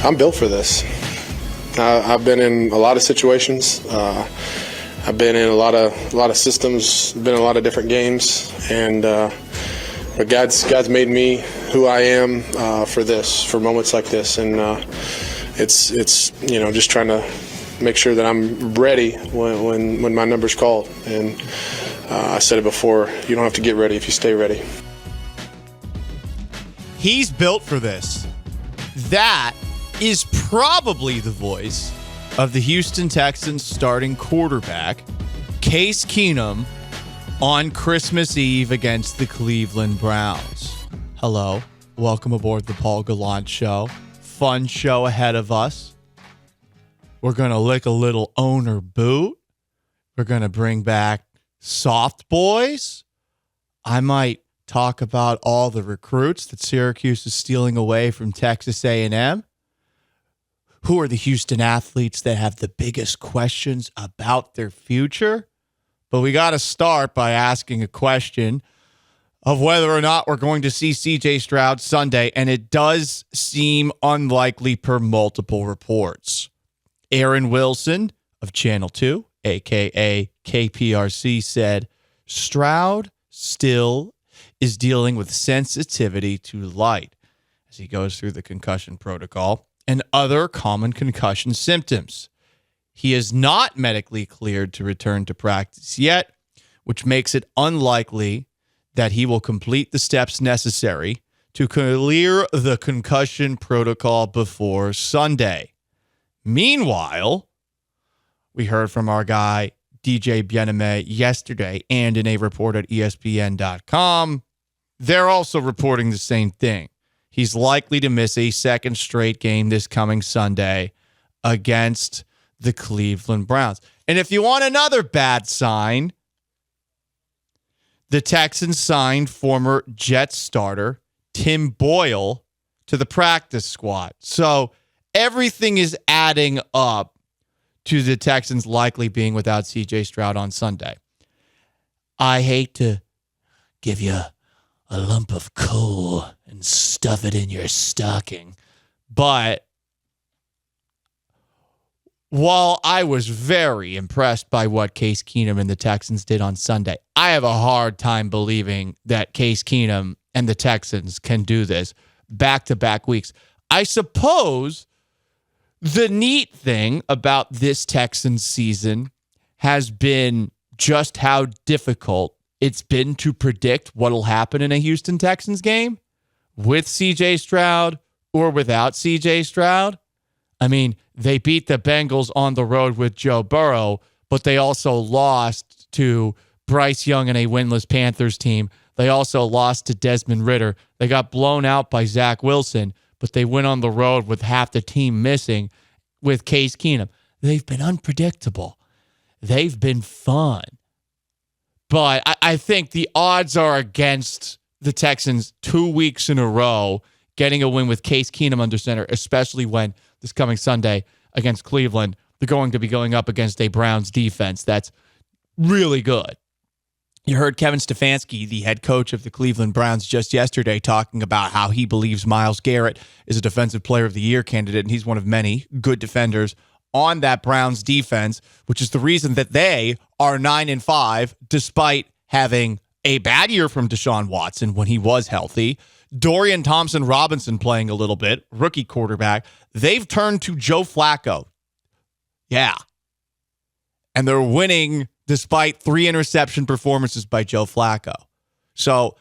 I'm built for this. I've been in a lot of situations. I've been in a lot of systems. Been in a lot of different games, and but God's made me who I am for moments like this, and it's just trying to make sure that I'm ready when my number's called. And I said it before: you don't have to get ready if you stay ready. He's built for this. That is probably the voice of the Houston Texans starting quarterback, Case Keenum, on Christmas Eve against the Cleveland Browns. Hello, welcome aboard the Paul Gallant Show. Fun show ahead of us. We're going to lick a little owner boot. We're going to bring back soft boys. I might talk about all the recruits that Syracuse is stealing away from Texas A&M. Who are the Houston athletes that have the biggest questions about their future? But we got to start by asking a question of whether or not we're going to see C.J. Stroud Sunday, and it does seem unlikely per multiple reports. Aaron Wilson of Channel 2, a.k.a. KPRC, said Stroud still is dealing with sensitivity to light as he goes through the concussion protocol and other common concussion symptoms. He is not medically cleared to return to practice yet, which makes it unlikely that he will complete the steps necessary to clear the concussion protocol before Sunday. Meanwhile, we heard from our guy, DJ Bieneme, yesterday and in a report at ESPN.com. They're also reporting the same thing. He's likely to miss a second straight game this coming Sunday against the Cleveland Browns. And if you want another bad sign, the Texans signed former Jets starter Tim Boyle to the practice squad. So everything is adding up to the Texans likely being without C.J. Stroud on Sunday. I hate to give you a lump of coal and stuff it in your stocking, but while I was very impressed by what Case Keenum and the Texans did on Sunday, I have a hard time believing that Case Keenum and the Texans can do this back-to-back weeks. I suppose the neat thing about this Texans season has been just how difficult it's been to predict what'll happen in a Houston Texans game with C.J. Stroud or without C.J. Stroud. I mean, they beat the Bengals on the road with Joe Burrow, but they also lost to Bryce Young and a winless Panthers team. They also lost to Desmond Ridder. They got blown out by Zach Wilson, but they went on the road with half the team missing with Case Keenum. They've been unpredictable. They've been fun. But I think the odds are against the Texans 2 weeks in a row getting a win with Case Keenum under center, especially when this coming Sunday against Cleveland, they're going to be going up against a Browns defense that's really good. You heard Kevin Stefanski, the head coach of the Cleveland Browns, just yesterday talking about how he believes Myles Garrett is a Defensive Player of the Year candidate, and he's one of many good defenders on that Browns defense, which is the reason that they are 9-5, despite having a bad year from Deshaun Watson when he was healthy. Dorian Thompson-Robinson playing a little bit, rookie quarterback. They've turned to Joe Flacco. Yeah. And they're winning despite 3 interception performances by Joe Flacco. So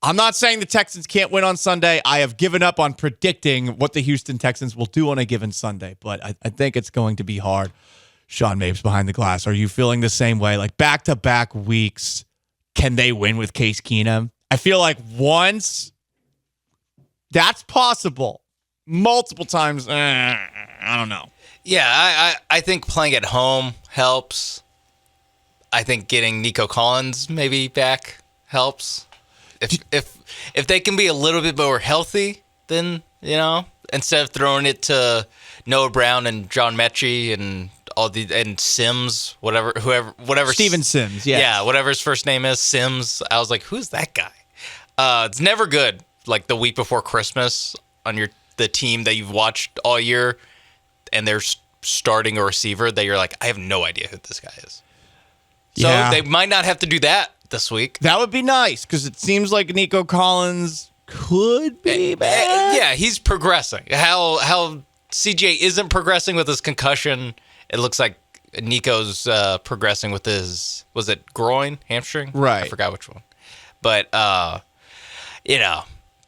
I'm not saying the Texans can't win on Sunday. I have given up on predicting what the Houston Texans will do on a given Sunday, but I think it's going to be hard. Sean Mapes behind the glass. Are you feeling the same way? Like back-to-back weeks, can they win with Case Keenum? I feel like once, that's possible. Multiple times, I don't know. Yeah, I think playing at home helps. I think getting Nico Collins maybe back helps. If they can be a little bit more healthy, then, instead of throwing it to Noah Brown and John Mechie and and Sims, whatever Steven Sims, yeah. Yeah, whatever his first name is, Sims. I was like, who's that guy? It's never good, like the week before Christmas on your the team that you've watched all year and they're starting a receiver that you're like, I have no idea who this guy is. So they might not have to do that this week. That would be nice because it seems like Nico Collins could be bad. Yeah, he's progressing. How CJ isn't progressing with his concussion. It looks like Nico's progressing with his, was it groin, hamstring? Right. I forgot which one. But,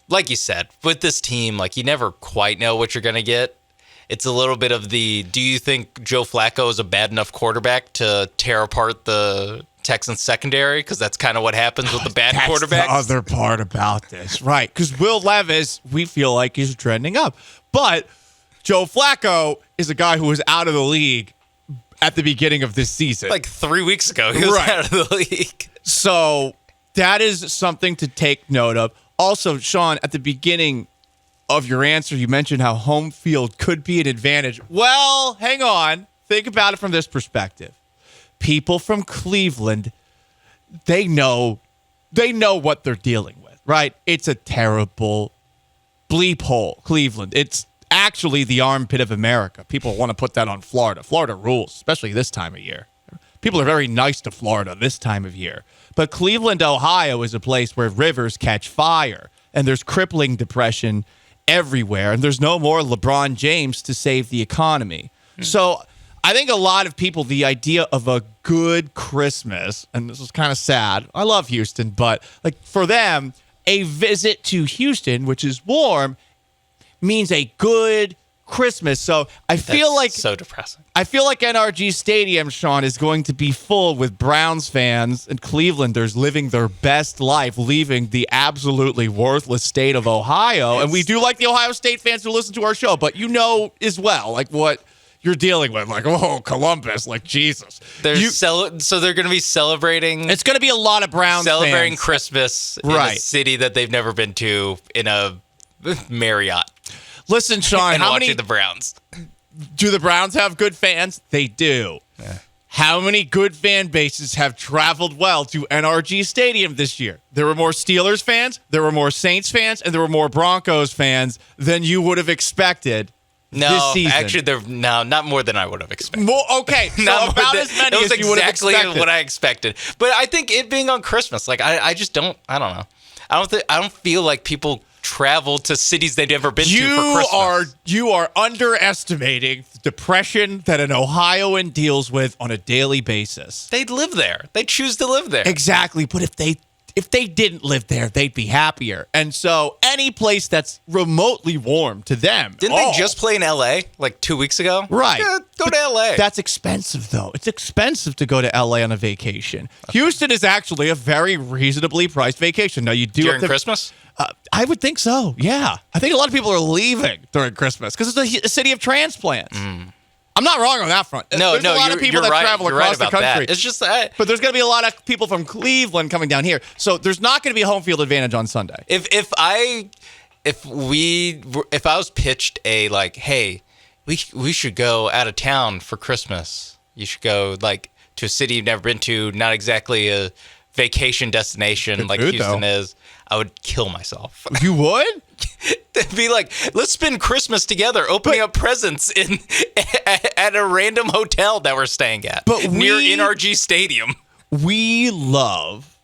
like you said, with this team, like you never quite know what you're going to get. It's a little bit of the, do you think Joe Flacco is a bad enough quarterback to tear apart the Texans secondary? Because that's kind of what happens with the bad quarterbacks. That's the other part about this. Right. Because Will Levis, we feel like he's trending up. But Joe Flacco is a guy who was out of the league at the beginning of this season. Like 3 weeks ago, he was out of the league. So that is something to take note of. Also, Sean, at the beginning of your answer, you mentioned how home field could be an advantage. Well, hang on. Think about it from this perspective. People from Cleveland, they know what they're dealing with, right? It's a terrible bleep hole, Cleveland. It's actually the armpit of America. People want to put that on Florida. Florida rules, especially this time of year. People are very nice to Florida this time of year. But Cleveland, Ohio is a place where rivers catch fire and there's crippling depression everywhere, and there's no more LeBron James to save the economy. So I think a lot of people, the idea of a good Christmas, and this is kind of sad. I love Houston, but like for them, a visit to Houston, which is warm, means a good Christmas. So I feel like so depressing. I feel like NRG Stadium, Sean, is going to be full with Browns fans and Clevelanders living their best life, leaving the absolutely worthless state of Ohio. And we do like the Ohio State fans who listen to our show, but you know as well, like what you're dealing with. Like, oh, Columbus, like Jesus. So they're going to be celebrating. It's going to be a lot of Browns celebrating fans. Christmas in a city that they've never been to in a Marriott. Listen, Sean, and how watching many the Browns? Do the Browns have good fans? They do. Yeah. How many good fan bases have traveled well to NRG Stadium this year? There were more Steelers fans, there were more Saints fans, and there were more Broncos fans than you would have expected this season. Actually, not more than I would have expected. Okay, so not about as many as you would have expected. Exactly what I expected. But I think it being on Christmas, like I just don't. I don't know. I don't feel like people travel to cities they've never been to for Christmas. You are underestimating the depression that an Ohioan deals with on a daily basis. They'd live there. They choose to live there. Exactly. But if they didn't live there, they'd be happier. And so any place that's remotely warm to them. Didn't they just play in L.A. like 2 weeks ago? Right. Yeah, go to L.A. That's expensive, though. It's expensive to go to L.A. on a vacation. Houston is actually a very reasonably priced vacation. Now, you do during Christmas? I would think so, yeah. I think a lot of people are leaving during Christmas because it's a city of transplants. I'm not wrong on that front. There's a lot of people that travel across the country. That. It's just that. But there's going to be a lot of people from Cleveland coming down here. So there's not going to be a home field advantage on Sunday. If I was pitched a like, hey, we should go out of town for Christmas. You should go like to a city you've never been to, not exactly a vacation destination like Houston is. I would kill myself. You would? It'd be like, let's spend Christmas together, opening up presents at a random hotel that we're staying at near NRG Stadium. We love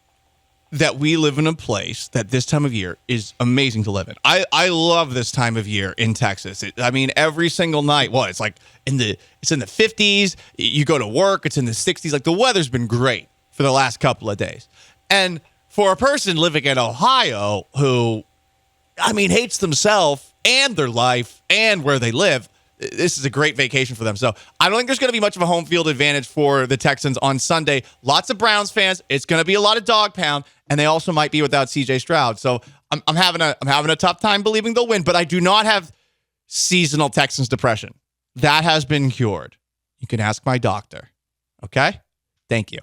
that we live in a place that this time of year is amazing to live in. I love this time of year in Texas. Every single night. Well, it's like it's in the 50s. You go to work, it's in the 60s. Like the weather's been great for the last couple of days. And for a person living in Ohio who, hates themselves and their life and where they live, this is a great vacation for them. So I don't think there's going to be much of a home field advantage for the Texans on Sunday. Lots of Browns fans. It's going to be a lot of dog pound, and they also might be without CJ Stroud. So I'm having a tough time believing they'll win, but I do not have seasonal Texans depression. That has been cured. You can ask my doctor. Okay? Thank you.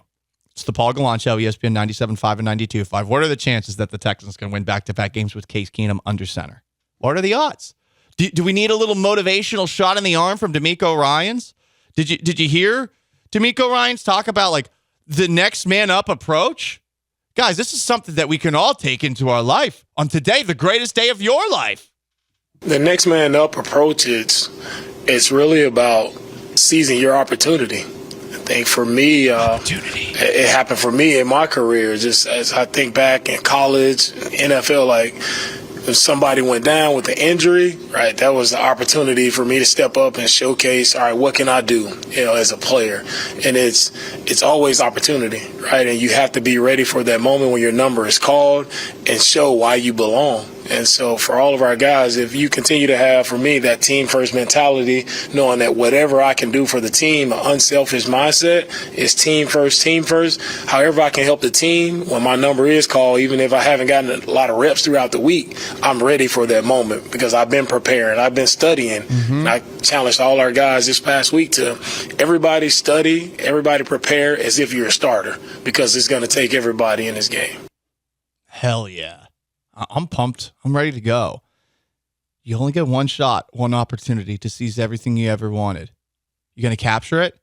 It's the Paul Gallant Show, ESPN 97.5 and 92.5. What are the chances that the Texans can win back-to-back games with Case Keenum under center? What are the odds? Do we need a little motivational shot in the arm from DeMeco Ryans? Did you hear DeMeco Ryans talk about like the next man up approach? Guys, this is something that we can all take into our life on today, the greatest day of your life. The next man up approach, it's really about seizing your opportunity. I think for me, it happened for me in my career. Just as I think back in college, NFL, like if somebody went down with an injury, right, that was the opportunity for me to step up and showcase, all right, what can I do, as a player? And it's always opportunity, right? And you have to be ready for that moment when your number is called and show why you belong. And so for all of our guys, if you continue to have, for me, that team first mentality, knowing that whatever I can do for the team, an unselfish mindset, is team first. However I can help the team when my number is called, even if I haven't gotten a lot of reps throughout the week, I'm ready for that moment because I've been preparing, I've been studying. And I challenged all our guys this past week to everybody study, everybody prepare as if you're a starter because it's going to take everybody in this game. Hell yeah. I'm pumped. I'm ready to go. You only get one shot, one opportunity to seize everything you ever wanted. You going to capture it?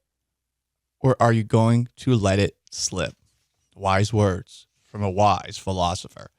Or are you going to let it slip? Wise words from a wise philosopher.